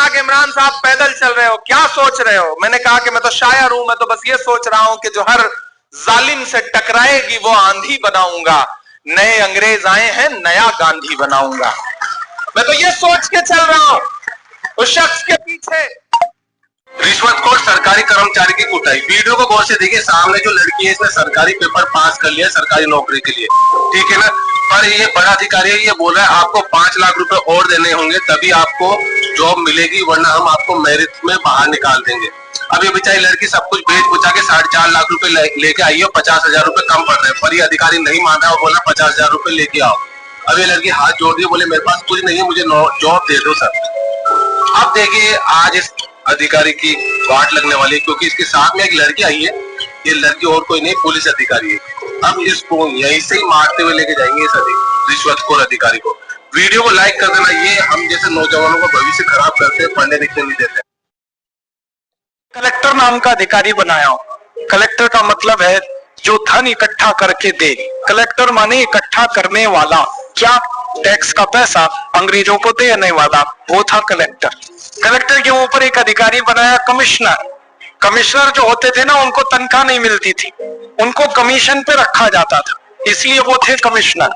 कहा कि इमरान साहब पैदल चल रहे हो, क्या सोच रहे हो? मैंने कहा कि मैं तो शायर हूं, मैं तो बस ये सोच रहा हूं कि जो हर जालिम से टकराएगी वो आंधी बनाऊंगा। नए अंग्रेज आए हैं, नया गांधी बनाऊंगा। मैं तो ये सोच के चल रहा हूं। उस शख्स के पीछे रिश्वतखोर सरकारी कर्मचारी की कुटाई। वीडियो को गौर से देखिए, सामने जो लड़की है इसने सरकारी पेपर पास कर लिया सरकारी नौकरी के लिए, ठीक है ना, पर ये बड़ा अधिकारी है, ये बोल रहा है आपको 5 लाख रुपए और देने होंगे तभी आपको जॉब मिलेगी, वरना हम आपको मेरिट में बाहर निकाल देंगे। अब ये बेचारी लड़की सब कुछ बेच बुचा के 4.5 लाख रुपए लेके आई है, 50,000 रुपए कम पड़ रहे हैं, पर ये अधिकारी नहीं मान रहा, बोला 50,000 रुपए लेके आओ। अब ये लड़की हाथ जोड़ दी, बोले मेरे पास कुछ नहीं है, मुझे जॉब दे दो सर। अब देखिए आज इस अधिकारी की वाट लगने वाली है, क्योंकि इसके साथ में एक लड़की आई है, ये लड़की और कोई नहीं पुलिस अधिकारी है। अब इसको यहीं से ही मारते हुए लेके जाएंगे इस रिश्वतखोर अधिकारी को। वीडियो को लाइक कर देना, ये हम जैसे नौजवानों का भविष्य खराब करते हैं, पढ़ने लिखने नहीं देते। कलेक्टर नाम का अधिकारी बनाया हो। कलेक्टर का मतलब है जो धन इकट्ठा करके दे। कलेक्टर माने इकट्ठा करने वाला, क्या टैक्स का पैसा अंग्रेजों को देने वाला, वो था कलेक्टर। कलेक्टर के ऊपर एक अधिकारी बनाया कमिश्नर। कमिश्नर जो होते थे ना, उनको तनख्वाह नहीं मिलती थी, उनको कमीशन पे रखा जाता था, इसलिए वो थे कमिश्नर।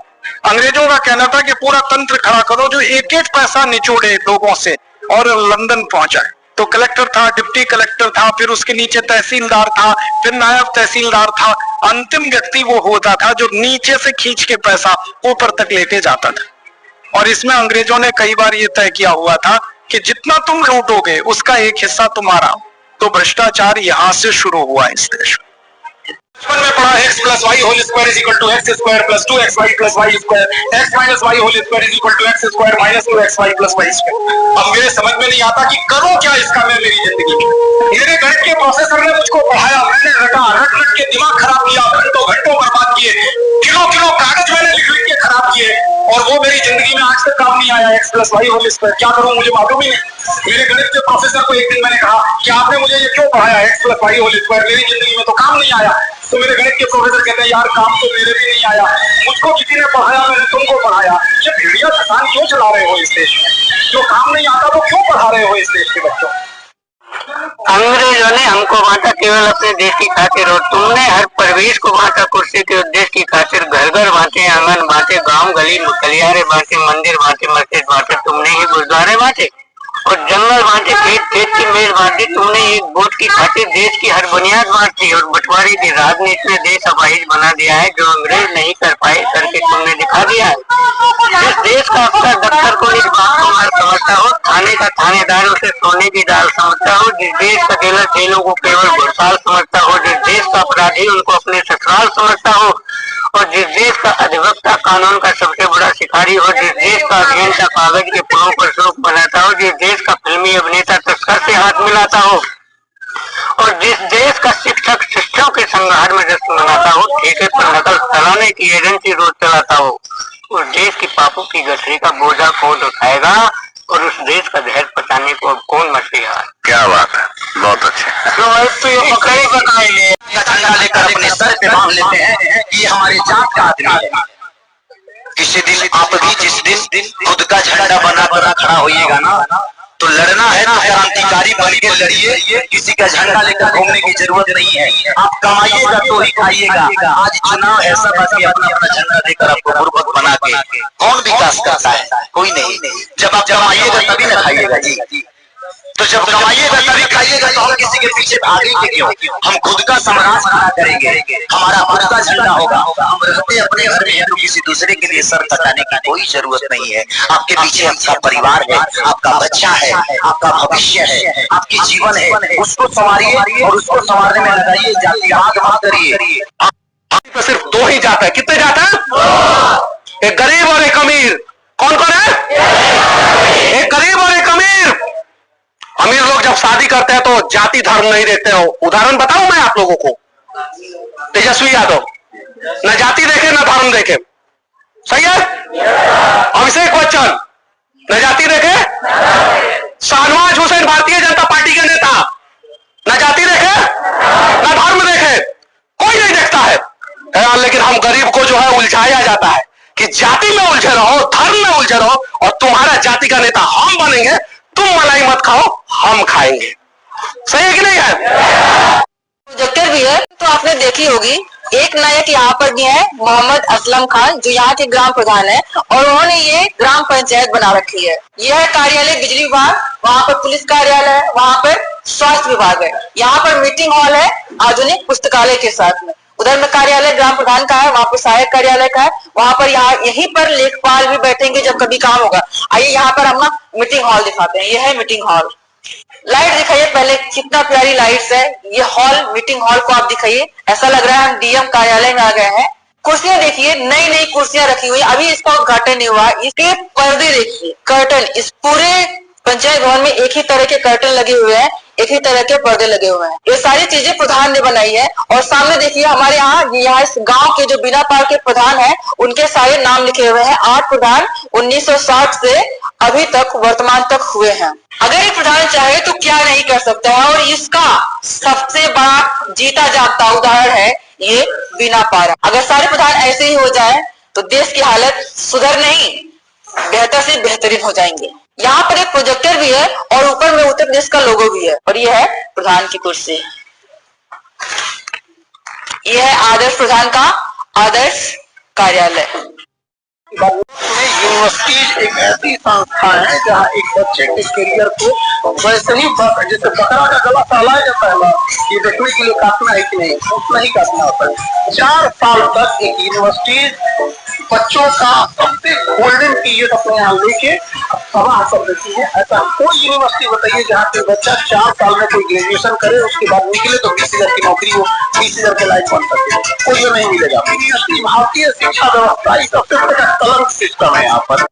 अंग्रेजों का कहना था कि पूरा तंत्र खड़ा करो जो एक एक पैसा निचोड़े लोगों से और लंदन पहुंचाए। तो कलेक्टर था, डिप्टी कलेक्टर था, फिर उसके नीचे तहसीलदार था, फिर नायब तहसीलदार था, अंतिम व्यक्ति वो होता था जो नीचे से खींच के पैसा ऊपर तक लेके जाता था। और इसमें अंग्रेजों ने कई बार ये तय किया हुआ था कि जितना तुम लूटोगे उसका एक हिस्सा तुम्हारा। तो भ्रष्टाचार यहां से शुरू हुआ इस देश में। बचपन में पढ़ा x + y whole square is equal to x square plus 2xy plus y square, x माइनस y whole square is equal to x square minus 2xy plus y square. अब मेरे समझ में नहीं आता कि करूं क्या इसका मैं मेरी जिंदगी में। मेरे गणित के प्रोफेसर ने मुझको पढ़ाया, मैंने रट के दिमाग खराब किया, घंटों बर्बाद किए, किलो कागज मैंने लिख के खराब किए, और वो मेरी जिंदगी में आज तक काम नहीं आया। x + y होल स्क्वायर क्या करूं मुझे मालूम ही नहीं। मेरे गणित के प्रोफेसर को एक दिन मैंने कहा कि आपने मुझे ये क्यों पढ़ाया x + y होल स्क्वायर, मेरी जिंदगी में तो काम नहीं आया। तो मेरे गणित के प्रोफेसर कहते हैं यार काम तो मेरे भी नहीं आया, मुझको किसी ने पढ़ाया, मैंने तुमको पढ़ाया। ये भेड़िया किसान क्यों चला रहे हो इस देश में? जो काम नहीं आता वो क्यों पढ़ा रहे हो इस देश के बच्चों? अंग्रेजों ने हमको बांटा केवल अपने देश की खातिर, और तुमने हर परवेश को बांटा कुर्सी के उद्देश्य की खातिर। घर घर बांटे, आंगन बांटे, गांव गली गलियारे बांटे, मंदिर बांटे, मस्जिद बांटे, तुमने ही गुरुद्वारे बांटे, और जंगल बांटे, खेत की मेज बांटी। तुमने एक वोट की खातिर देश की हर बुनियाद बांट दी और बंटवारे की राजनीति में देश अपाहिज बना दिया है। जो अंग्रेज नहीं कर पाए करके तुमने दिखा दिया है। जिस देश का अफसर दफ्तर को एक बात समझता हो, थाने का थानेदार उसे सोने की दाल समझता हो, जिस देश का जेलर जेलों को केवल घुड़साल समझता हो, जिस देश का अपराधी उनको अपने ससुराल समझता हो, और जिस देश का अधिवक्ता कानून का सबसे बड़ा शिकारी हो, जिस देश का अभियंता कागज के पुलों पर शोक बनाता हो, जिस देश का फिल्मी अभिनेता तस्कर से हाथ मिलाता हो, और जिस देश का शिक्षक शिष्यों के संघार में जश्न मनाता हो, ठेके पर नकल चलाने की एजेंसी रोज चलाता हो, उस देश की पापों की गठरी का बोझा कौन उठाएगा और उस देश का जहर पचाने को अब कौन मचेगा? क्या बात है, बहुत अच्छा। तो ये पकड़े बताए झंडा लेकर अपने सर पे बांध लेते हैं कि ये हमारी जात का आदमी है। किसी दिन आप भी जिस दिन खुद का झंडा बनाकर खड़ा होइएगा ना, तो लड़ना है तो क्रांतिकारी बन के लड़िए, किसी का झंडा लेकर घूमने की जरूरत नहीं है। आप कमाइएगा तो ही खाइएगा। आज चुनाव है, सब आदमी अपना अपना झंडा देकर आपको बुर्बक बना के कौन विकास करता है? कोई नहीं। जब आप कमाइएगा तभी ना खाइएगा जी। तो जब कमाइएगा तभी खाइएगा, तो हम किसी के पीछे भागेंगे क्यों? हम खुद का साम्राज्य खड़ा करेंगे, हमारा खुद का झंडा होगा। हम रहते अपने घर में हैं तो किसी दूसरे के लिए सर कटाने की कोई जरूरत नहीं है। आपके पीछे आपका परिवार है, आपका बच्चा है, आपका भविष्य है, आपकी जीवन है, उसको संवारिए और उसको संवारने में लगाइए, जातिवाद मत करिए। तो सिर्फ 2 ही जात है। कितने जात है? एक गरीब और एक अमीर। कौन कौन है? एक गरीब और एक अमीर। अमीर लोग जब शादी करते हैं तो जाति धर्म नहीं देखते हो। उदाहरण बताऊं मैं आप लोगों को, तेजस्वी यादव न जाति देखे न धर्म देखे, सही है। अभिषेक बच्चन न जाति देखे, शाहनवाज हुसैन भारतीय जनता पार्टी के नेता न जाति देखे न धर्म देखे, कोई नहीं देखता है। लेकिन हम गरीब को जो है उलझाया जाता है कि जाति में उलझे रहो, धर्म में उलझे रहो, और तुम्हारा जाति का नेता हम बनेंगे, तुम मलाई मत खाओ, हम खाएंगे। सही है कि नहीं है? प्रोजेक्टर भी है तो आपने देखी होगी। एक नायक यहाँ पर भी है, मोहम्मद असलम खान, जो यहाँ के ग्राम प्रधान है, और उन्होंने ये ग्राम पंचायत बना रखी है। यह है कार्यालय बिजली विभाग, वहाँ पर पुलिस कार्यालय है, वहाँ पर स्वास्थ्य विभाग है, यहाँ पर मीटिंग हॉल है आधुनिक पुस्तकालय के साथ में। उधर में कार्यालय ग्राम प्रधान का है, वहाँ पर सहायक कार्यालय का है, वहाँ पर यहाँ यहीं पर लेखपाल भी बैठेंगे जब कभी काम होगा। आइए यहाँ पर हम ना मीटिंग हॉल दिखाते हैं। यह है मीटिंग हॉल। लाइट दिखाइए पहले, कितना प्यारी लाइट्स है। ये हॉल, मीटिंग हॉल को आप दिखाइए, ऐसा लग रहा है हम डीएम कार्यालय में आ गए हैं। कुर्सियां देखिए, नई नई कुर्सियां रखी हुई, अभी इसका उद्घाटन नहीं हुआ। इसके पर्दे देखिए, कर्टन, इस पूरे पंचायत भवन में एक ही तरह के कर्टन लगे हुए हैं, एक ही तरह के पर्दे लगे हुए हैं। ये सारी चीजें प्रधान ने बनाई है। और सामने देखिए हमारे यहाँ इस गांव के जो बिना पार के प्रधान हैं, उनके सारे नाम लिखे हुए हैं। 8 प्रधान 1960 से अभी तक वर्तमान तक हुए हैं। अगर एक प्रधान चाहे तो क्या नहीं कर सकता है, और इसका सबसे बड़ा जीता जागता उदाहरण है ये बिना पारा। अगर सारे प्रधान ऐसे ही हो जाए तो देश की हालत सुधर नहीं, बेहतर से बेहतरीन हो जाएंगे। यहाँ पर एक प्रोजेक्टर भी है और ऊपर में उत्तर प्रदेश का लोगो भी है, और ये है प्रधान की कुर्सी। ये है आदर्श प्रधान का आदर्श कार्यालय। यूनिवर्सिटी एक ऐसी संस्था है जहाँ एक बच्चे के करियर को वैसे ही जैसे बकरा का गला सहलाया जाता है ना, ये देखने के लिए काटना है कि नहीं, उतना ही काटना होता है। 4 साल तक एक यूनिवर्सिटी बच्चों का सबसे गोल्डन पीरियड अपने यहाँ लेके सभा कर देती है। ऐसा कोई यूनिवर्सिटी बताइए जहाँ पे बच्चा 4 साल में कोई ग्रेजुएशन करे, उसके बाद निकले तो 20,000 की नौकरी हो, 20,000 के लायक बन सके, कोई तो नहीं मिलेगा। भारतीय शिक्षा व्यवस्था सबसे बड़ा कलंक सिस्टम है यहाँ पर।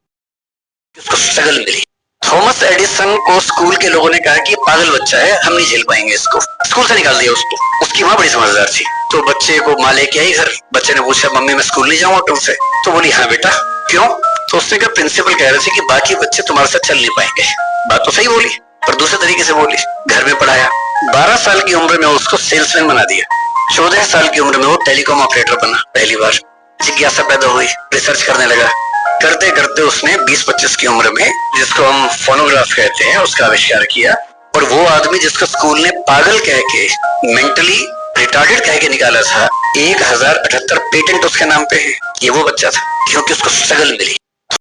उसको स्ट्रगल मिली। थॉमस एडिसन को स्कूल के लोगों ने कहा कि पागल बच्चा है, हम नहीं झेल पाएंगे इसको, स्कूल से निकाल दिया उसको। उसकी माँ बड़ी समझदार थी, तो बच्चे को माँ लेके आई घर। बच्चे ने पूछा मम्मी मैं स्कूल नहीं जाऊंगा तुमसे? तो बोली हाँ बेटा। क्यों? तो उसने कहा प्रिंसिपल कह रहे थे कि बाकी बच्चे तुम्हारे साथ चल नहीं पाएंगे। बात तो सही बोली, पर दूसरे तरीके से बोली। घर में पढ़ाया। 12 साल की उम्र में उसको सेल्समैन बना दिया। 14 साल की उम्र में वो टेलीकॉम ऑपरेटर बना। पहली बार जिज्ञासा पैदा हुई, रिसर्च करने लगा। करते करते उसने 20-25 की उम्र में, जिसको हम फोनोग्राफ कहते हैं, उसका आविष्कार किया। और वो आदमी जिसको स्कूल ने पागल कह के, मेंटली रिटार्डेड कह के निकाला था, 1078 पेटेंट उसके नाम पे है। ये वो बच्चा था, क्योंकि उसको स्ट्रगल मिली।